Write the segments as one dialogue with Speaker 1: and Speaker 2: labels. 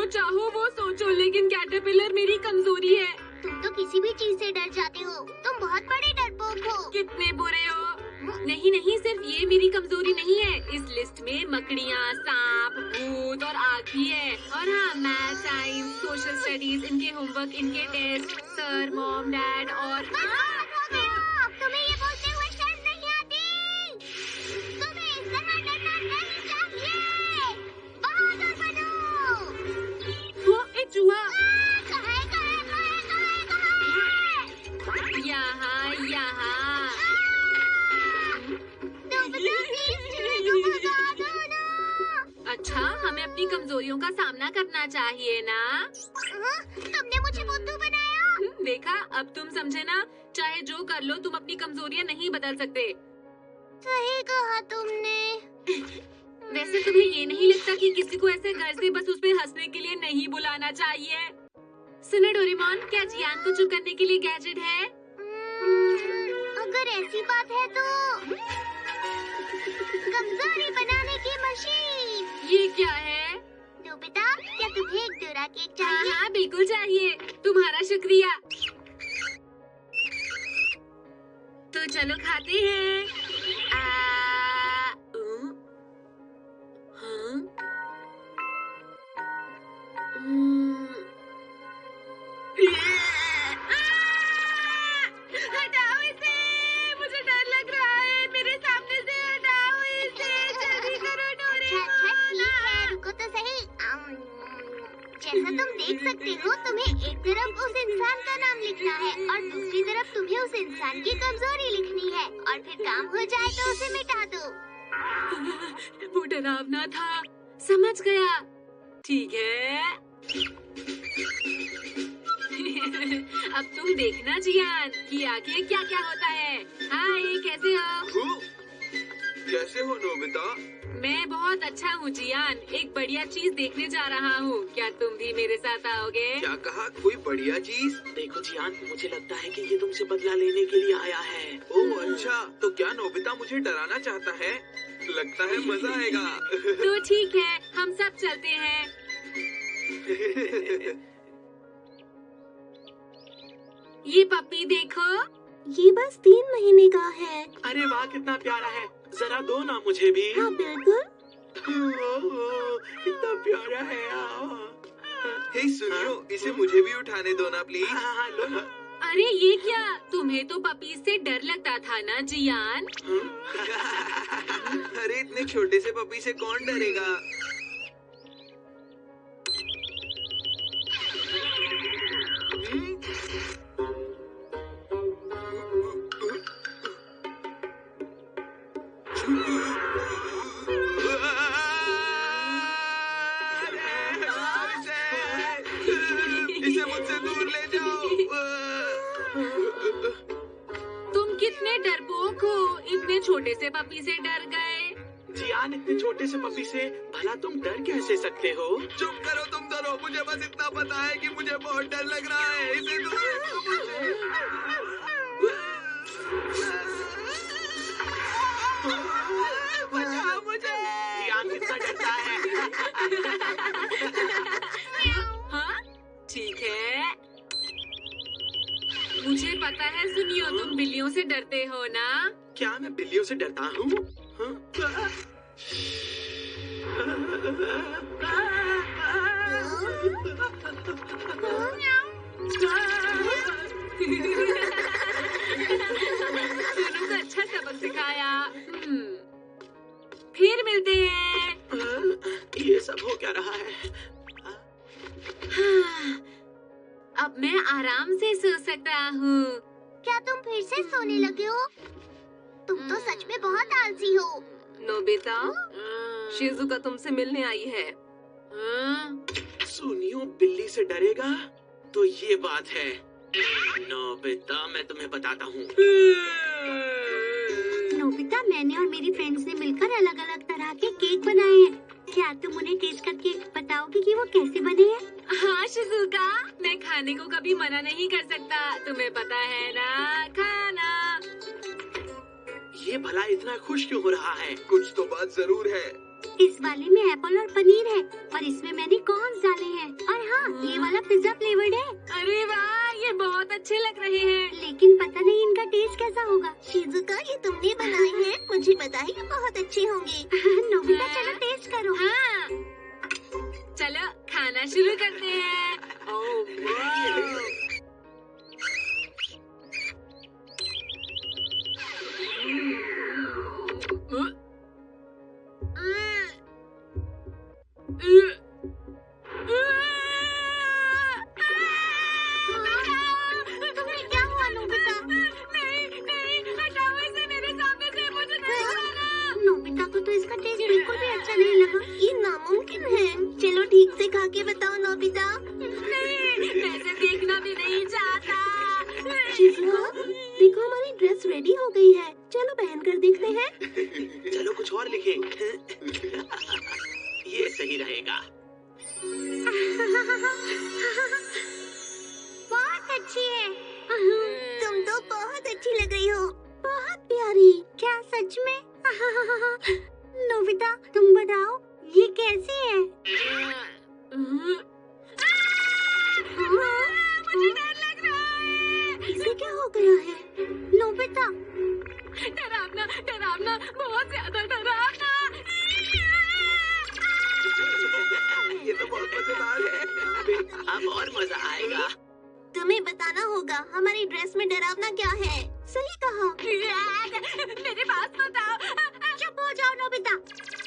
Speaker 1: चाहो वो सोचो, लेकिन कैटरपिलर मेरी कमजोरी है।
Speaker 2: तुम तो किसी भी चीज से डर जाते हो। तुम बहुत बड़े डरपोक हो।
Speaker 1: कितने बुरे हो। नहीं नहीं, सिर्फ ये मेरी कमजोरी नहीं है। इस लिस्ट में मकड़ियाँ, सांप, भूत और आग भी है। और हाँ, मैथ, साइंस, सोशल स्टडीज, इनके होमवर्क, इनके टेस्ट, सर, मॉम, डैड और
Speaker 2: तुम्हें ये बोलते हुए शर्म नहीं आती? तुम्हें इस तरह डरना नहीं चाहिए। बहादुर बनो।
Speaker 1: वो एक चूहा।
Speaker 2: कहाँ है, कहाँ है, कहाँ है, कहाँ है?
Speaker 1: यहाँ यहाँ।
Speaker 2: तुम प्लीज चूहे को भगा दो ना।
Speaker 1: अच्छा, हमें अपनी कमजोरियों का सामना करना चाहिए ना।
Speaker 2: तुमने मुझे बुद्धू बनाया।
Speaker 1: देखा, अब तुम समझे ना। चाहे जो कर लो, तुम अपनी कमजोरियां नहीं बदल सकते।
Speaker 2: सही कहा तुमने।
Speaker 1: वैसे तुम्हें ये नहीं लगता कि किसी को ऐसे घर से बस उस पे हंसने के लिए नहीं बुलाना चाहिए? सुनो डोरेमोन, क्या जियान को चुप करने के लिए गैजेट है?
Speaker 2: अगर ऐसी बात है तो कमजोरी बनाने की मशीन।
Speaker 1: ये क्या है?
Speaker 2: नोबिता, क्या तुम्हें एक डोरा केक
Speaker 1: हाँ
Speaker 2: चाहिए?
Speaker 1: हाँ, बिल्कुल चाहिए। तुम्हारा शुक्रिया। तो चलो खाते हैं। हाँ? हटाओ इसे, मुझे डर लग रहा है। मेरे सामने से हटाओ इसे, जल्दी करो डोरेमोन।
Speaker 2: ठीक है, रुको तो सही। जैसा तुम देख सकते हो, तुम्हें एक तरफ उस इंसान का नाम लिखना है और दूसरी तरफ तुम्हें उस इंसान की कमजोरी लिखनी है, और फिर काम हो जाए तो उसे मिटा दो।
Speaker 1: वो डरावना था। समझ गया। ठीक है। अब तुम देखना जियान कि आगे क्या क्या होता है। हाय, कैसे हो?
Speaker 3: कैसे हो नोबिता?
Speaker 1: मैं बहुत अच्छा हूँ जियान। एक बढ़िया चीज देखने जा रहा हूँ। क्या तुम भी मेरे साथ आओगे?
Speaker 3: क्या कहा? कोई बढ़िया चीज?
Speaker 4: देखो जियान, मुझे लगता है कि ये तुमसे बदला लेने के लिए आया है।
Speaker 3: ओह अच्छा, तो क्या नोबिता मुझे डराना चाहता है? लगता है मजा आएगा।
Speaker 1: तो ठीक है, हम सब चलते हैं। ये पपी देखो।
Speaker 2: ये बस 3 महीने का है।
Speaker 4: अरे वाह, कितना प्यारा है। जरा दो ना मुझे भी।
Speaker 2: हाँ बिल्कुल।
Speaker 4: कितना प्यारा है।
Speaker 3: हे सुनियो, इसे मुझे भी उठाने दो ना प्लीज।
Speaker 4: हाँ, लो ना।
Speaker 1: अरे ये क्या? तुम्हें तो पपी से डर लगता था ना जियान?
Speaker 3: अरे इतने छोटे से पपी से कौन डरेगा? इसे मुझसे दूर ले जाओ।
Speaker 1: तुम कितने डरपोक हो, इतने छोटे से पपी से डर गए।
Speaker 4: जियान, इतने छोटे से पपी से भला तुम डर कैसे सकते हो?
Speaker 3: चुप करो तुम दोनों। मुझे बस इतना पता है कि मुझे बहुत डर लग रहा है। इसे दूर रखो मुझसे। बचाओ मुझे।
Speaker 4: जियान कितना डरता है।
Speaker 1: हाँ, ठीक है। मुझे पता है। सुनियो, तुम बिल्लियों से डरते हो ना?
Speaker 4: क्या मैं बिल्लियों से डरता हूँ?
Speaker 1: सुनो, तो अच्छा सबक सिखाया। फिर मिलते हैं।
Speaker 4: ये सब हो क्या रहा है?
Speaker 1: हाँ, अब मैं आराम से सो सकता हूँ।
Speaker 2: क्या तुम फिर से सोने लगे हो? तुम तो सच में बहुत आलसी हो।
Speaker 1: नोबिता, शिजुका तुमसे मिलने आई है।
Speaker 4: सुनियो, बिल्ली से डरेगा तो ये बात है। नोबिता, मैं तुम्हें बताता हूँ।
Speaker 2: नोबिता, मैंने और मेरी फ्रेंड्स ने मिलकर अलग अलग तरह के केक बनाए हैं। क्या तुम उन्हें टेस्ट करके बताओगे कि वो कैसे बने हैं?
Speaker 1: हाँ शिजुका, मैं खाने को कभी मना नहीं कर सकता। तुम्हें पता है ना, खाना।
Speaker 4: ये भला इतना खुश क्यों हो रहा है?
Speaker 3: कुछ तो बात जरूर है।
Speaker 2: इस वाले में एप्पल और पनीर है और इसमें मैंने कॉर्न्स डाले हैं। और हाँ, ये वाला पिज्जा फ्लेवर्ड है।
Speaker 1: अरे वाह, ये बहुत अच्छे लग रहे हैं।
Speaker 2: लेकिन पता नहीं इनका टेस्ट कैसा होगा। शिजुका, ये तुमने बनाए हैं, मुझे पता है ये बहुत अच्छे होंगे। नोबिता, चलो टेस्ट करो।
Speaker 1: हाँ, चलो खाना शुरू करते हैं। ओह वाह।
Speaker 2: तुम्हें क्या हुआ नोबिता?
Speaker 1: नहीं नहीं, हटाओ इसे मेरे सामने से, मुझे नहीं खाना।
Speaker 2: नोबिता को तो इसका टेस्ट बिल्कुल भी अच्छा नहीं लगा। ये नामुमकिन है। चलो ठीक से खा के बताओ नोबिता।
Speaker 1: नहीं, मैं इसे देखना भी नहीं चाहता।
Speaker 2: शिजुका, देखो हमारी ड्रेस रेडी हो गई है। चलो पहन कर देखते हैं।
Speaker 4: चलो कुछ और लिखें। ये सही रहेगा।
Speaker 2: बहुत अच्छी है। तुम तो बहुत अच्छी लग रही हो। बहुत प्यारी। क्या सच में? नोबिता, तुम बताओ ये कैसी है?
Speaker 1: मुझे डर लग रहा है।
Speaker 2: इसे क्या हो गया है? नोबिता,
Speaker 1: डरावना डरावना, बहुत ज्यादा डरावना।
Speaker 3: ये तो बहुत मजेदार है।
Speaker 4: अब और मजा आएगा।
Speaker 2: तुम्हें बताना होगा हमारी ड्रेस में डरावना क्या है। सही कहा।
Speaker 1: मेरे पास मत आओ।
Speaker 2: चुप हो जाओ नोबिता।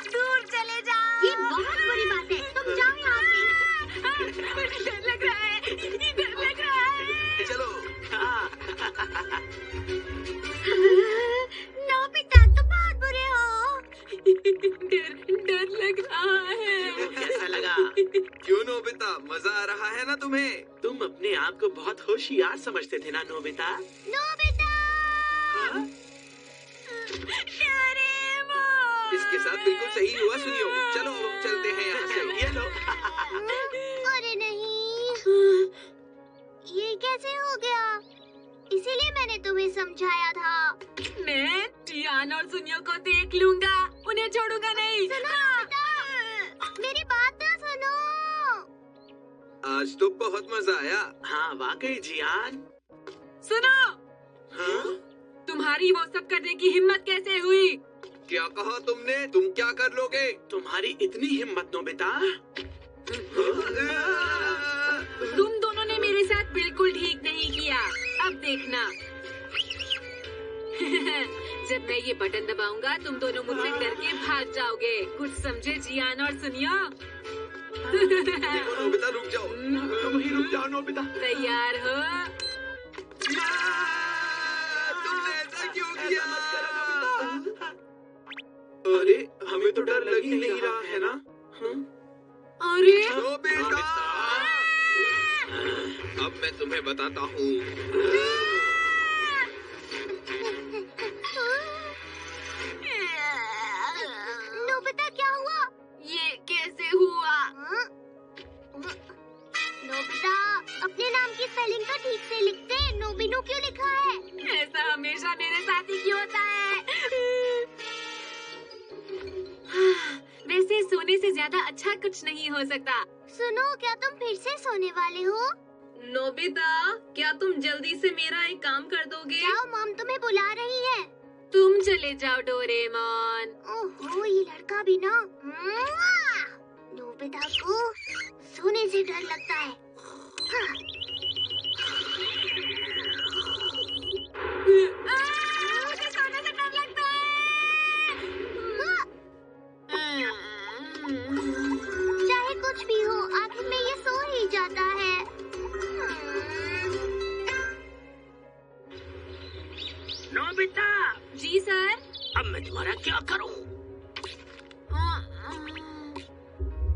Speaker 1: दूर चले जाओ।
Speaker 2: ये बहुत बुरी बात है। तुम जाओ यहाँ से।
Speaker 1: मुझे डर लग रहा है, डर लग रहा है।
Speaker 3: चलो।
Speaker 4: हाँ।
Speaker 2: नोबिता, तुम बहुत बुरे हो।
Speaker 1: डर लग रहा है।
Speaker 4: कैसा लगा?
Speaker 3: क्यों नोबिता, मजा आ रहा है ना तुम्हें?
Speaker 4: तुम अपने आप को बहुत होशियार समझते थे ना नोबिता?
Speaker 2: नोबिता!
Speaker 4: हाँ?
Speaker 1: डोरेमोन!
Speaker 3: इसके साथ बिल्कुल सही हुआ। सुनियो, चलो हम चलते हैं यहाँ से।
Speaker 4: ये लो।
Speaker 2: अरे नहीं, ये कैसे हो गया? इसीलिए मैंने तुम्हें समझाया था।
Speaker 1: मैं टियान और सुनियो को देख लूंगा, उन्हें छोड़ूंगा नहीं।
Speaker 2: मेरी बात तो सुनो।
Speaker 3: आज तो बहुत मजा आया।
Speaker 4: हाँ वाकई जियान।
Speaker 1: सुनो,
Speaker 4: हाँ?
Speaker 1: तुम्हारी वो सब करने की हिम्मत कैसे हुई?
Speaker 3: क्या कहा तुमने? तुम क्या कर लोगे?
Speaker 4: तुम्हारी इतनी हिम्मत नोबिता?
Speaker 1: तुम दोनों ने मेरे साथ बिल्कुल ठीक नहीं किया। अब देखना। जब मैं ये बटन दबाऊंगा, तुम दोनों मुझसे डर के भाग जाओगे। कुछ समझे जियान और सुनियो?
Speaker 3: देखो नोबिता, रुक जाओ।
Speaker 4: वहीं रुक जाओ नोबिता।
Speaker 1: तैयार हो?
Speaker 3: तुमने ऐसा क्यों किया?
Speaker 4: अरे हमें तो डर लग ही नहीं रहा है ना? हाँ?
Speaker 1: अरे
Speaker 3: नोबिता! अब मैं तुम्हें बताता हूँ।
Speaker 2: नोबिता, क्या हुआ?
Speaker 1: ये कैसे हुआ?
Speaker 2: नोबिता, अपने नाम की स्पेलिंग तो ठीक से लिखते। नोबिनो क्यों लिखा है?
Speaker 1: ऐसा हमेशा मेरे साथ ही क्यों होता है? वैसे सोने से ज्यादा अच्छा कुछ नहीं हो सकता।
Speaker 2: सुनो, क्या तुम फिर से सोने वाले हो?
Speaker 1: नोबिता, क्या तुम जल्दी से मेरा एक काम कर दोगे?
Speaker 2: जाओ, मॉम तुम्हें बुला रही है।
Speaker 1: तुम चले जाओ डोरेमोन।
Speaker 2: ओहो, ये लड़का भी ना। नोबिता को सोने से डर लगता है।
Speaker 1: मुझे सोने से डर लगता है।
Speaker 2: चाहे कुछ भी हो, आखिर में ये सो ही जाता है।
Speaker 4: नोबिता,
Speaker 1: जी सर।
Speaker 4: अब मैं तुम्हारा क्या करूं?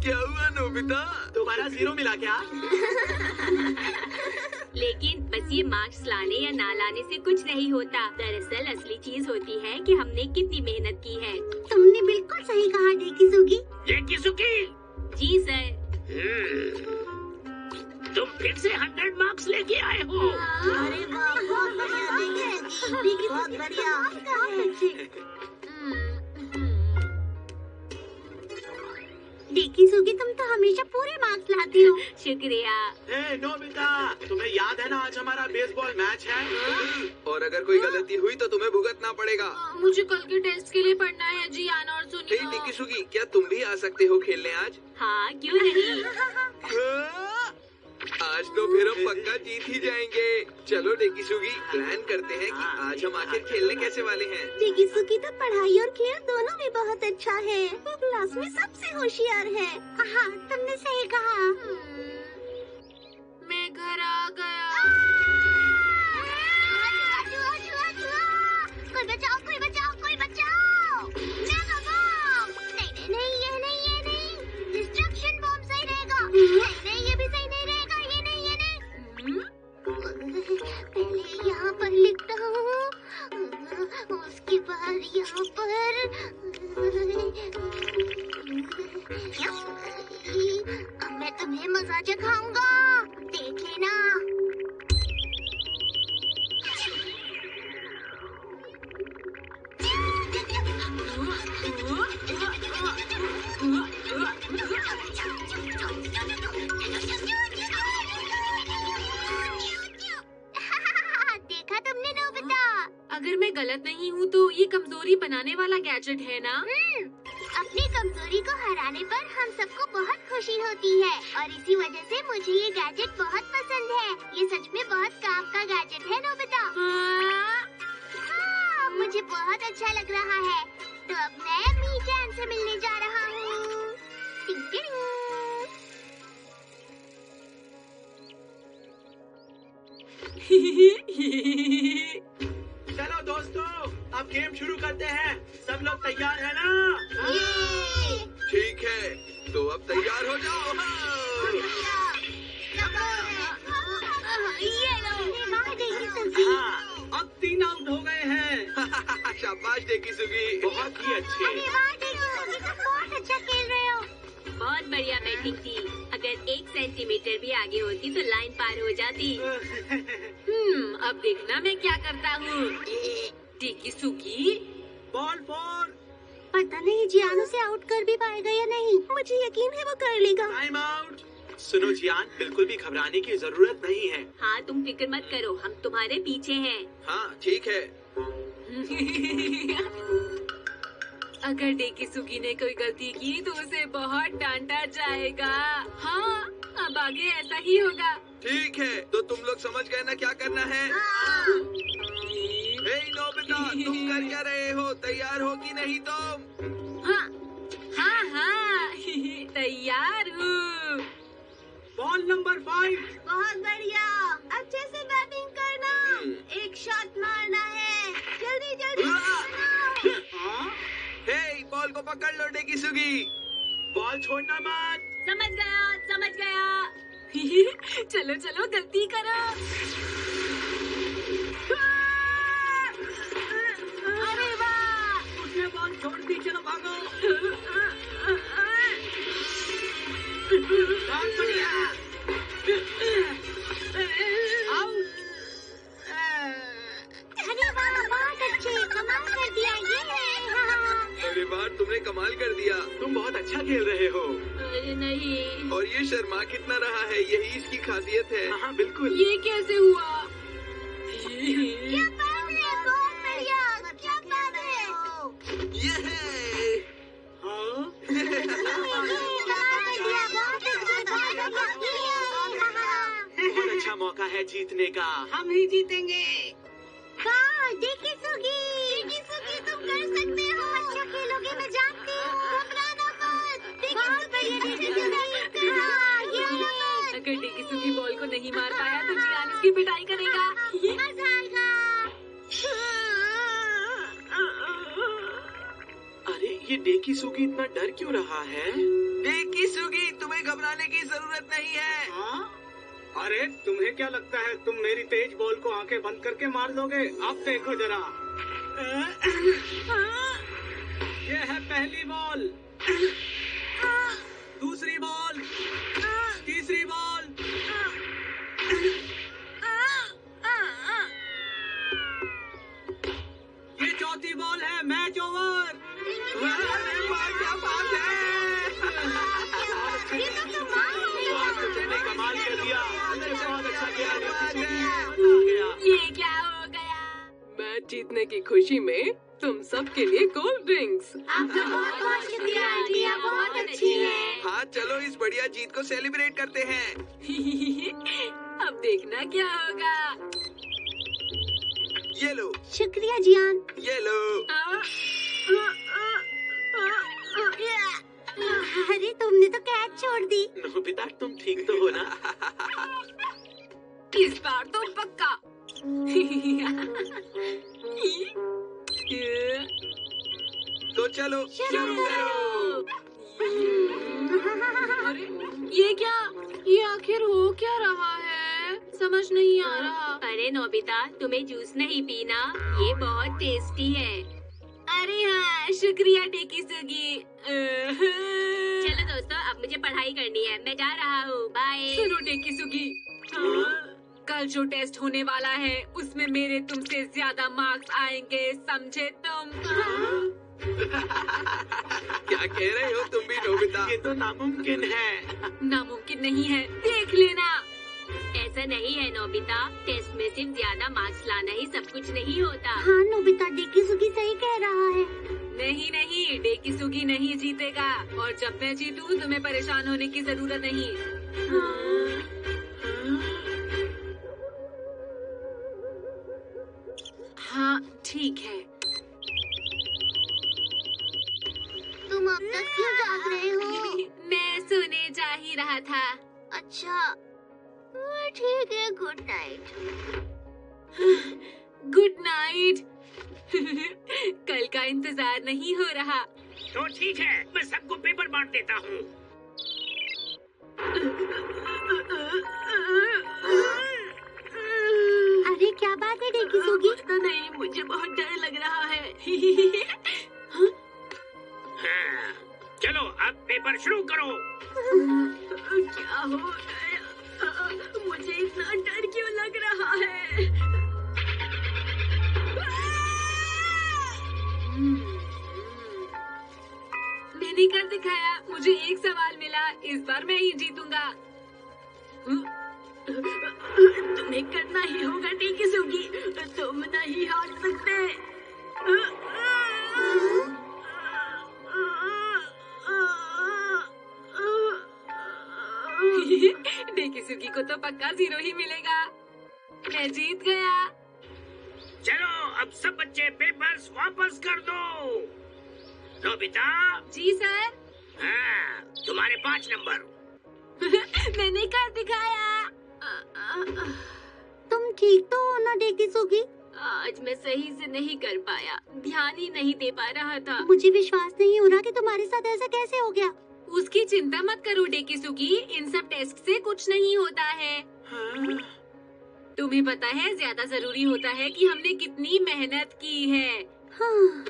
Speaker 3: क्या हुआ नोबिता?
Speaker 4: तुम्हारा 0 मिला क्या?
Speaker 1: लेकिन बस ये मार्क्स लाने या ना लाने से कुछ नहीं होता। दरअसल असली चीज होती है कि हमने कितनी मेहनत की है।
Speaker 2: तुमने बिल्कुल सही कहा डेकिसुगी।
Speaker 4: ये किसुकी?
Speaker 1: जी सर।
Speaker 4: तुम फिर से 100 मार्क्स लेके आए हो।
Speaker 2: अरे वाह, बहुत बढ़िया डेकिसुगी, बहुत बढ़िया। डेकी सुगी, तुम तो हमेशा पूरे मार्क्स लाती हो।
Speaker 1: शुक्रिया।
Speaker 4: हे नोबिता, तुम्हें याद है ना आज हमारा बेसबॉल मैच है?
Speaker 3: और अगर कोई गलती हुई तो तुम्हें भुगतना पड़ेगा।
Speaker 1: मुझे कल के टेस्ट के लिए पढ़ना है जियान और
Speaker 3: हे
Speaker 1: सुनियो।
Speaker 3: डेकिसुगी, क्या तुम भी आ सकते हो खेलने आज?
Speaker 1: हाँ, क्यों नहीं।
Speaker 3: आज तो फिर हम पक्का जीत ही जाएंगे। चलो डेकिसुगी, प्लान करते हैं कि आज हम आखिर खेलने कैसे वाले हैं।
Speaker 2: डेकी सुगी तो पढ़ाई और खेल दोनों में बहुत अच्छा है। वो क्लास में सबसे होशियार है। हाँ, तुमने सही कहा।
Speaker 1: मैं घर आ गया।
Speaker 2: कोई बचाओ, कोई बचाओ, कोई बचाओ। मेगा बम। नहीं, नहीं, नहीं, ये नहीं, ये नहीं। डिस्ट्रक्शन बम सही रहेगा। नहीं, नहीं, ये भी सही नहीं रहेगा। ये नहीं, ये नहीं। पहले यहाँ पर लिखता हूँ, उसके बाद यहाँ पर। अब मैं तुम्हें मजा चखाऊंगा, देख लेना। देखा तुमने नोबिता?
Speaker 1: अगर मैं गलत नहीं हूँ तो ये कमजोरी बनाने वाला गैजेट है ना?
Speaker 2: अपनी कमजोरी को हराने पर हम सबको बहुत खुशी होती है और इसी वजह से मुझे ये गैजेट बहुत पसंद है। ये सच में बहुत काम का गैजेट है नोबिता। हाँ, मुझे बहुत अच्छा लग रहा है। तो अब मैं मीचान से मिलने जा रहा हूँ। टिंग टिंग।
Speaker 4: चलो दोस्तों, अब गेम शुरू करते हैं। सब लोग तैयार है ना?
Speaker 3: ठीक है, तो अब तैयार हो जाओ।
Speaker 4: हाँ, अब 3 आउट हो गए हैं।
Speaker 3: शाबाश डेकिसुगी।
Speaker 4: बहुत ही अच्छे।
Speaker 2: बहुत अच्छा खेल रहे हो।
Speaker 1: बहुत बढ़िया बैटिंग थी। अगर 1 सेंटीमीटर भी आगे होती तो लाइन पार हो जाती। अब देखना मैं क्या करता हूँ। Dekisugi,
Speaker 4: ball 4।
Speaker 2: पता नहीं जियान उसे आउट कर भी पाएगा या नहीं। मुझे यकीन है वो कर लेगा।
Speaker 4: Time out. सुनो जियान, बिल्कुल भी घबराने की जरूरत नहीं है।
Speaker 1: हाँ, तुम फिक्र मत करो, हम तुम्हारे पीछे हैं।
Speaker 3: हाँ ठीक है।
Speaker 1: अगर डेकिसुगी ने कोई गलती की तो उसे बहुत डांटा जाएगा। हाँ, अब आगे ऐसा ही होगा।
Speaker 3: ठीक है, तो तुम लोग समझ गए ना क्या करना है? हे नोबिता, तुम कर क्या रहे हो? तैयार हो कि नहीं तुम?
Speaker 1: हाँ, हाँ, हाँ। तैयार हूँ।
Speaker 4: Ball number 5।
Speaker 2: बहुत बढ़िया। अच्छे से बैटिंग करना। एक शॉट मारना है। जल्दी जल्दी।
Speaker 3: हे, बॉल को पकड़ लो डेकिसुगी।
Speaker 4: बॉल छोड़ना मत।
Speaker 1: समझ गया, समझ गया। चलो चलो, गलती करो। अरे वाह,
Speaker 4: उसने बॉल छोड़ दी। चलो भागो। बहुत बढ़िया। आउट।
Speaker 2: अरे वाह, बहुत अच्छे, कमाल कर दिया। ये है।
Speaker 3: अरे वाह, तुमने कमाल कर दिया।
Speaker 4: तुम बहुत अच्छा खेल रहे हो।
Speaker 1: अरे नहीं,
Speaker 3: और ये शर्मा कितना रहा है, यही इसकी खासियत है।
Speaker 4: हाँ बिल्कुल।
Speaker 1: ये कैसे हुआ?
Speaker 2: क्या बात है, बहुत बढ़िया। क्या बात है।
Speaker 3: ये है।
Speaker 4: हाँ? बहुत अच्छा मौका है जीतने का। हम ही जीतेंगे।
Speaker 2: डेकिसुगी, तुम कर सकते हो। अच्छा खेलोगे, मैं जानती हूँ। घबराना मत। बहुत बढ़िया।
Speaker 1: अगर डेकिसुगी बॉल को नहीं मार पाया तो जियान उसकी पिटाई करेगा।
Speaker 2: मजा आएगा।
Speaker 4: अरे ये डेकिसुगी इतना डर क्यों रहा है?
Speaker 3: डेकिसुगी, तुम्हें घबराने की जरूरत नहीं है।
Speaker 5: हाँ? अरे तुम्हें क्या लगता है तुम मेरी तेज बॉल को आंखें बंद करके मार दोगे? अब देखो जरा। ये है पहली बॉल, दूसरी बॉल, तीसरी बॉल, ये चौथी बॉल है। Match over.
Speaker 3: अरे वाह, क्या बात है।
Speaker 6: जीतने की खुशी में तुम सब के लिए कोल्ड ड्रिंक्स।
Speaker 2: आपका बहुत बहुत शुक्रिया आंटी, आप बहुत अच्छी हैं।
Speaker 3: हाँ चलो इस बढ़िया जीत को सेलिब्रेट करते हैं।
Speaker 1: अब देखना क्या होगा।
Speaker 3: ये लो,
Speaker 2: शुक्रिया जियान।
Speaker 3: ये लो।
Speaker 2: अरे तुमने तो कैच छोड़ दी।
Speaker 4: नोबिता तुम ठीक तो हो ना?
Speaker 1: इस बार तो पक्का।
Speaker 3: तो चलो शुरू करो।
Speaker 1: अरे ये क्या? ये आखिर हो क्या रहा है? समझ नहीं आ रहा। अरे नोबिता, तुम्हें जूस नहीं पीना? ये बहुत टेस्टी है। अरे हाँ, शुक्रिया टेकीसुगी। चलो दोस्तों, अब मुझे पढ़ाई करनी है, मैं जा रहा हूँ, बाय। सुनो टेकीसुगी, कल जो टेस्ट होने वाला है उसमें मेरे तुमसे ज्यादा मार्क्स आएंगे, समझे तुम?
Speaker 3: क्या कह रहे हो तुम भी नोबिता?
Speaker 4: ये तो नामुमकिन है।
Speaker 1: नामुमकिन नहीं है, देख लेना। ऐसा नहीं है नोबिता, टेस्ट में सिर्फ ज्यादा मार्क्स लाना ही सब कुछ नहीं होता।
Speaker 2: हाँ नोबिता, डेकिसुगी सही कह रहा है।
Speaker 1: नहीं नहीं, डेकिसुगी नहीं जीतेगा, और जब मैं जीतूँ तुम्हें परेशान होने की जरूरत नहीं। हाँ ठीक है।
Speaker 2: तुम अब तक क्यों जाग रहे हो?
Speaker 1: मैं सोने जा ही रहा था।
Speaker 2: अच्छा ठीक है, गुड नाइट।
Speaker 1: Good night. कल का इंतजार नहीं हो रहा।
Speaker 5: तो ठीक है, मैं सबको पेपर बांट देता हूँ।
Speaker 2: अरे क्या बात है डेकिसुगी?
Speaker 1: पता नहीं, मुझे बहुत डर लग रहा है।
Speaker 5: हाँ, चलो अब पेपर शुरू करो।
Speaker 1: क्या हो गया? मुझे इतना डर क्यों लग रहा है? मैंने कर दिखाया, मुझे एक सवाल मिला, इस बार मैं ही जीतूंगा। तुम्हें करना ही होगा टेकीसुगी, तुम नहीं हार सकते। डेकिसुगी को तो पक्का 0 ही मिलेगा। मैं जीत गया।
Speaker 5: चलो अब सब बच्चे पेपर्स वापस कर दो। नोबिता।
Speaker 1: जी सर।
Speaker 5: हाँ, तुम्हारे 5 नंबर।
Speaker 1: मैंने कर दिखाया।
Speaker 2: तुम ठीक तो हो ना डेकिसुगी?
Speaker 1: आज मैं सही से नहीं कर पाया, ध्यान ही नहीं दे पा रहा था।
Speaker 2: मुझे विश्वास नहीं हो रहा कि तुम्हारे साथ ऐसा कैसे हो गया।
Speaker 1: उसकी चिंता मत करो डेकिसुगी, इन सब टेस्ट से कुछ नहीं होता है। तुम्हें पता है ज्यादा जरूरी होता है कि हमने कितनी मेहनत की है।
Speaker 2: हाँ।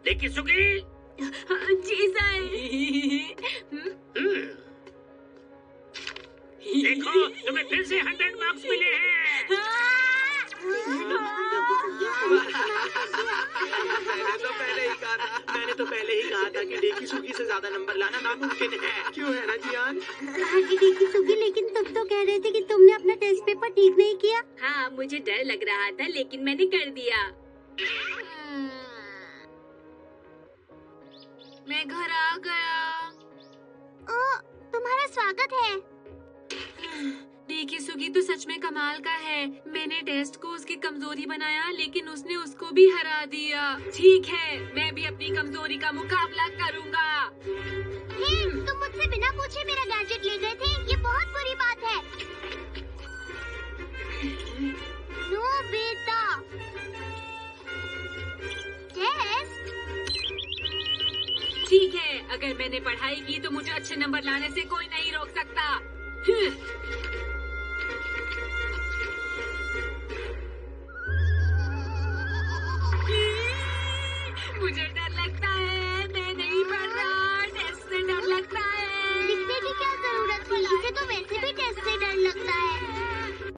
Speaker 5: डेकिसुगी।
Speaker 1: जी सर।
Speaker 5: देखो, तुम्हें फिर से 100 मार्क्स मिले हैं।
Speaker 3: मैंने तो पहले ही कहा था कि डेकिसुगी से ज्यादा नंबर लाना नामुमकिन है। क्यों है ना जियान?
Speaker 2: हाँ जी डेकिसुगी, लेकिन तुम तो कह रहे थे कि तुमने अपना टेस्ट पेपर ठीक नहीं किया।
Speaker 1: हाँ, मुझे डर लग रहा था लेकिन मैंने कर दिया। मैं घर आ गया।
Speaker 2: ओ, तुम्हारा स्वागत है।
Speaker 1: डेकिसुगी तो सच में कमाल का है। मैंने टेस्ट को उसकी कमजोरी बनाया लेकिन उसने उसको भी हरा दिया। ठीक है, मैं भी अपनी कमजोरी का मुकाबला करूंगा।
Speaker 2: हे, तुम मुझसे बिना पूछे मेरा गैजेट ले गए थे, ये बहुत बुरी बात है। नोबिता। टेस्ट?
Speaker 1: ठीक है, अगर मैंने पढ़ाई की तो मुझे अच्छे नंबर लाने से कोई नहीं रोक सकता।